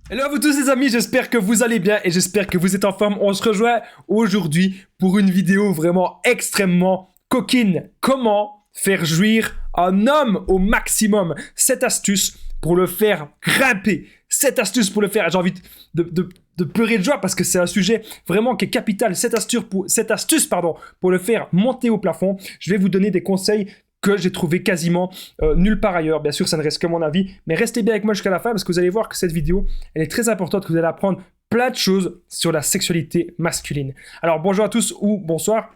Hello à vous tous les amis, j'espère que vous allez bien et j'espère que vous êtes en forme. On se rejoint aujourd'hui pour une vidéo vraiment extrêmement coquine. Comment faire jouir un homme au maximum? Cette astuce pour le faire grimper. Cette astuce pour le faire, j'ai envie de pleurer de joie parce que c'est un sujet vraiment qui est capital. Cette astuce pour le faire monter au plafond. Je vais vous donner des conseils que j'ai trouvé quasiment nulle part ailleurs. Bien sûr, ça ne reste que mon avis, mais restez bien avec moi jusqu'à la fin parce que vous allez voir que cette vidéo, elle est très importante, que vous allez apprendre plein de choses sur la sexualité masculine. Alors, bonjour à tous ou bonsoir.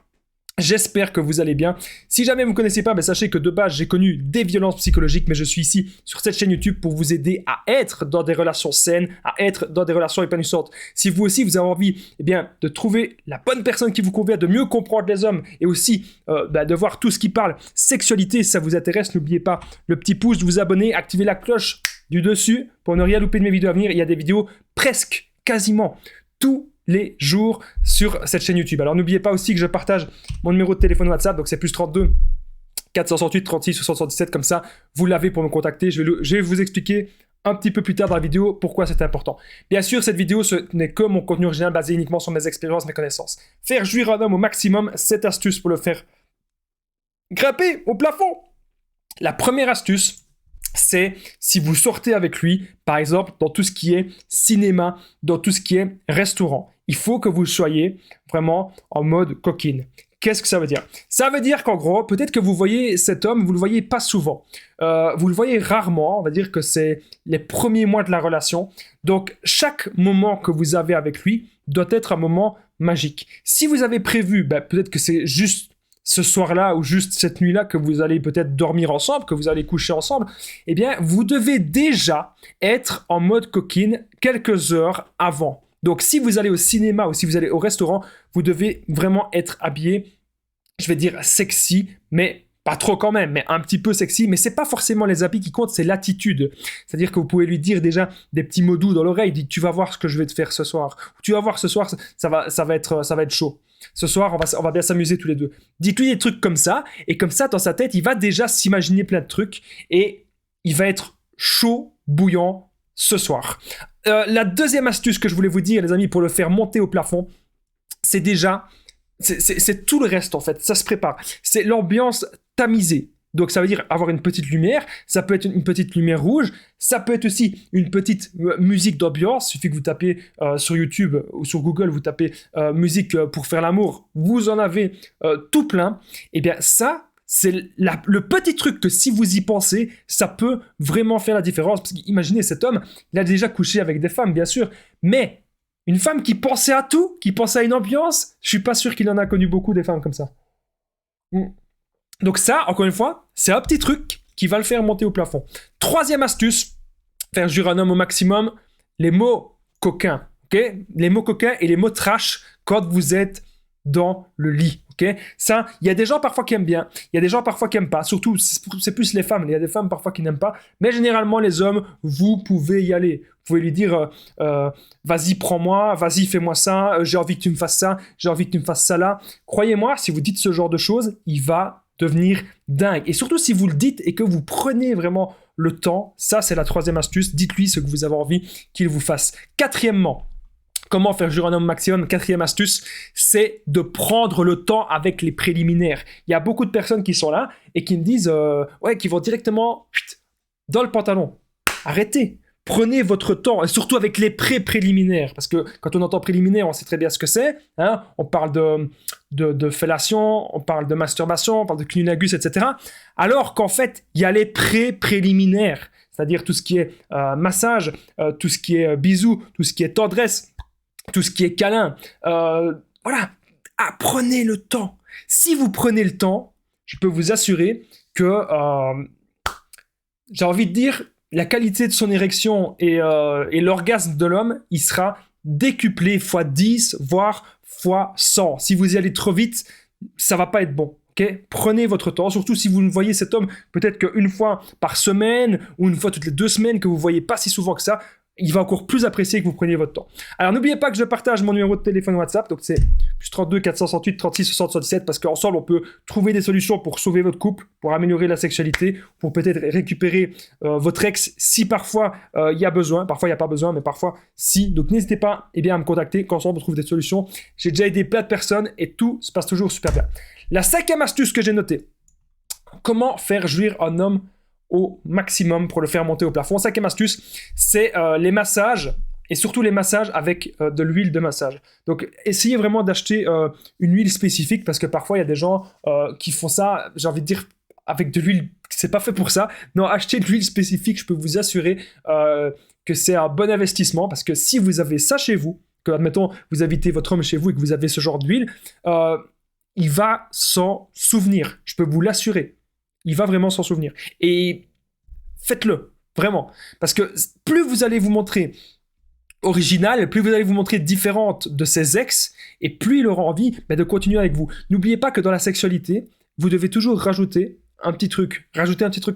J'espère que vous allez bien. Si jamais vous ne connaissez pas, sachez que de base, j'ai connu des violences psychologiques, mais je suis ici sur cette chaîne YouTube pour vous aider à être dans des relations saines, à être dans des relations épanouissantes. Si vous aussi, vous avez envie de trouver la bonne personne qui vous convient, de mieux comprendre les hommes et aussi de voir tout ce qui parle sexualité, si ça vous intéresse, n'oubliez pas le petit pouce, de vous abonner, activer la cloche du dessus pour ne rien louper de mes vidéos à venir. Il y a des vidéos presque, quasiment, tous les jours sur cette chaîne YouTube. Alors n'oubliez pas aussi que je partage mon numéro de téléphone WhatsApp, donc c'est plus 32 468 36 77, comme ça vous l'avez pour me contacter. Je vais vous expliquer un petit peu plus tard dans la vidéo pourquoi c'est important. Bien sûr, cette vidéo ce n'est que mon contenu original basé uniquement sur mes expériences, mes connaissances. Faire jouir un homme au maximum, cette astuce pour le faire grimper au plafond. La première astuce, c'est si vous sortez avec lui, par exemple, dans tout ce qui est cinéma, dans tout ce qui est restaurant. Il faut que vous soyez vraiment en mode coquine. Qu'est-ce que ça veut dire? Ça veut dire qu'en gros, peut-être que vous voyez cet homme, vous le voyez pas souvent. Vous le voyez rarement, on va dire que c'est les premiers mois de la relation. Donc, chaque moment que vous avez avec lui doit être un moment magique. Si vous avez prévu, peut-être que c'est juste ce soir-là ou juste cette nuit-là que vous allez peut-être dormir ensemble, que vous allez coucher ensemble, eh bien, vous devez déjà être en mode coquine quelques heures avant. Donc, si vous allez au cinéma ou si vous allez au restaurant, vous devez vraiment être habillé, je vais dire sexy, mais pas trop quand même, mais un petit peu sexy. Mais c'est pas forcément les habits qui comptent, c'est l'attitude. C'est-à-dire que vous pouvez lui dire déjà des petits mots doux dans l'oreille. Dites, tu vas voir ce que je vais te faire ce soir. Tu vas voir ce soir, ça va être chaud. Ce soir, on va bien s'amuser tous les deux. Dites-lui des trucs comme ça, et comme ça, dans sa tête, il va déjà s'imaginer plein de trucs, et il va être chaud, bouillant ce soir. La deuxième astuce que je voulais vous dire, les amis, pour le faire monter au plafond, c'est déjà... C'est tout le reste, en fait. Ça se prépare. C'est l'ambiance tamisée. Donc, ça veut dire avoir une petite lumière. Ça peut être une petite lumière rouge. Ça peut être aussi une petite musique d'ambiance. Il suffit que vous tapez sur YouTube ou sur Google, vous tapez musique pour faire l'amour. Vous en avez tout plein. Eh bien, ça, c'est le petit truc que si vous y pensez, ça peut vraiment faire la différence. Parce qu'imaginez, cet homme, il a déjà couché avec des femmes, bien sûr. Mais une femme qui pensait à tout, qui pensait à une ambiance, je suis pas sûr qu'il en a connu beaucoup des femmes comme ça. Donc ça, encore une fois, c'est un petit truc qui va le faire monter au plafond. Troisième astuce, faire jouir un homme au maximum, les mots coquins, ok? Les mots coquins et les mots trash quand vous êtes dans le lit. Okay, ça, il y a des gens parfois qui aiment bien, il y a des gens parfois qui n'aiment pas, surtout c'est plus les femmes, il y a des femmes parfois qui n'aiment pas, mais généralement les hommes, vous pouvez y aller. Vous pouvez lui dire, vas-y prends-moi, vas-y fais-moi ça, j'ai envie que tu me fasses ça, j'ai envie que tu me fasses ça là. Croyez-moi, si vous dites ce genre de choses, il va devenir dingue. Et surtout si vous le dites et que vous prenez vraiment le temps, ça c'est la troisième astuce, dites-lui ce que vous avez envie qu'il vous fasse. Quatrièmement, comment faire jouir un homme maximum? Quatrième astuce, c'est de prendre le temps avec les préliminaires. Il y a beaucoup de personnes qui sont là et qui me disent, qui vont directement dans le pantalon. Arrêtez. Prenez votre temps, et surtout avec les préliminaires, parce que quand on entend préliminaire, on sait très bien ce que c'est. Hein, on parle de fellation, on parle de masturbation, on parle de cunnilingus, etc. Alors qu'en fait, il y a les préliminaires, c'est-à-dire tout ce qui est massage, tout ce qui est bisous, tout ce qui est tendresse, tout ce qui est câlin. Voilà, prenez le temps. Si vous prenez le temps, je peux vous assurer que, j'ai envie de dire, la qualité de son érection et l'orgasme de l'homme, il sera décuplé fois 10, voire fois 100. Si vous y allez trop vite, ça va pas être bon. Okay? Prenez votre temps, surtout si vous ne voyez cet homme peut-être qu'une fois par semaine ou une fois toutes les 2 semaines, que vous ne voyez pas si souvent que ça. il va encore plus apprécier que vous preniez votre temps. Alors n'oubliez pas que je partage mon numéro de téléphone WhatsApp, donc c'est plus 32 468 36 60 77, parce qu'ensemble on peut trouver des solutions pour sauver votre couple, pour améliorer la sexualité, pour peut-être récupérer votre ex si parfois il y a besoin, parfois il n'y a pas besoin, mais parfois si. Donc n'hésitez pas à me contacter, qu'ensemble on trouve des solutions. J'ai déjà aidé plein de personnes et tout se passe toujours super bien. La 5e astuce que j'ai notée, comment faire jouir un homme au maximum pour le faire monter au plafond. 5e astuce, c'est les massages, et surtout les massages avec de l'huile de massage. Donc essayez vraiment d'acheter une huile spécifique, parce que parfois il y a des gens qui font ça, j'ai envie de dire, avec de l'huile, c'est pas fait pour ça. Non, achetez de l'huile spécifique, je peux vous assurer que c'est un bon investissement, parce que si vous avez ça chez vous, que admettons vous invitez votre homme chez vous et que vous avez ce genre d'huile, il va s'en souvenir, je peux vous l'assurer. Il va vraiment s'en souvenir. Et faites-le, vraiment. Parce que plus vous allez vous montrer original, plus vous allez vous montrer différente de ses ex, et plus il aura envie de continuer avec vous. N'oubliez pas que dans la sexualité, vous devez toujours rajouter un petit truc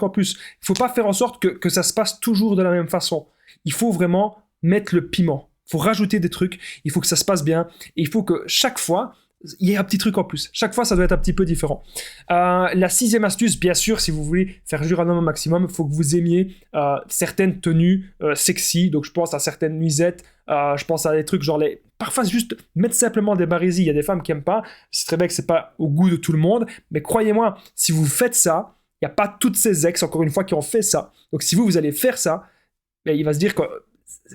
en plus. Il ne faut pas faire en sorte que ça se passe toujours de la même façon. Il faut vraiment mettre le piment. Il faut rajouter des trucs, il faut que ça se passe bien, et il faut que chaque fois, il y a un petit truc en plus. Chaque fois, ça doit être un petit peu différent. La 6e astuce, bien sûr, si vous voulez faire jouir un homme au maximum, il faut que vous aimiez certaines tenues sexy. Donc, je pense à certaines nuisettes. Je pense à des trucs genre parfois, juste mettre simplement des barésies. Il y a des femmes qui n'aiment pas. C'est très bien que c'est pas au goût de tout le monde. Mais croyez-moi, si vous faites ça, il n'y a pas toutes ces ex, encore une fois, qui ont fait ça. Donc, si vous allez faire ça, il va se dire que...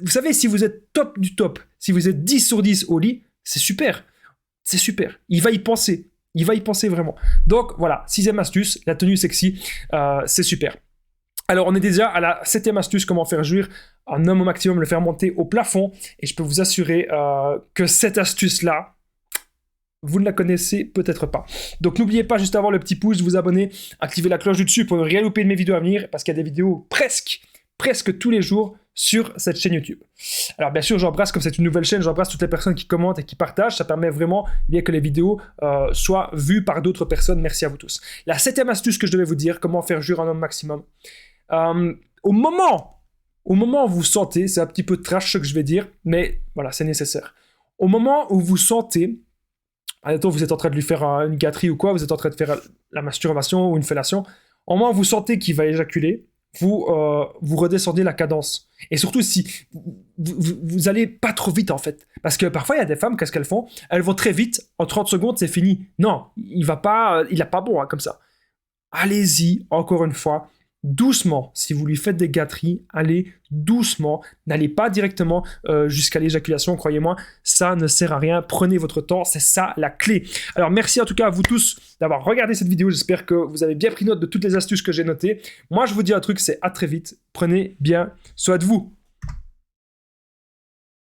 Vous savez, si vous êtes top du top, si vous êtes 10 sur 10 au lit, c'est super. C'est super. Il va y penser. Il va y penser vraiment. Donc, voilà. 6e astuce, la tenue sexy. C'est super. Alors, on est déjà à la 7e astuce, comment faire jouir un homme au maximum, le faire monter au plafond. Et je peux vous assurer que cette astuce-là, vous ne la connaissez peut-être pas. Donc, n'oubliez pas, juste avant le petit pouce, de vous abonner, activer la cloche du dessus pour ne rien louper de mes vidéos à venir, parce qu'il y a des vidéos presque tous les jours sur cette chaîne YouTube. Alors bien sûr, j'embrasse, comme c'est une nouvelle chaîne, j'embrasse toutes les personnes qui commentent et qui partagent. Ça permet vraiment bien que les vidéos soient vues par d'autres personnes. Merci à vous tous. La 7e astuce que je devais vous dire, comment faire jouir un homme maximum. Au moment où vous sentez, c'est un petit peu trash ce que je vais dire, mais voilà, c'est nécessaire. Au moment où vous sentez, admettons, vous êtes en train de lui faire une gâterie ou quoi, vous êtes en train de faire la masturbation ou une fellation, au moment où vous sentez qu'il va éjaculer, vous redescendez la cadence. Et surtout, si vous allez pas trop vite, en fait. Parce que parfois, il y a des femmes, qu'est-ce qu'elles font? Elles vont très vite, en 30 secondes, c'est fini. Non, il a pas bon, comme ça. Allez-y, encore une fois, doucement. Si vous lui faites des gâteries, allez doucement. N'allez pas directement jusqu'à l'éjaculation, croyez-moi, ça ne sert à rien. Prenez votre temps, c'est ça la clé. Alors merci en tout cas à vous tous d'avoir regardé cette vidéo. J'espère que vous avez bien pris note de toutes les astuces que j'ai notées. Moi je vous dis un truc, c'est à très vite. Prenez bien soin de vous.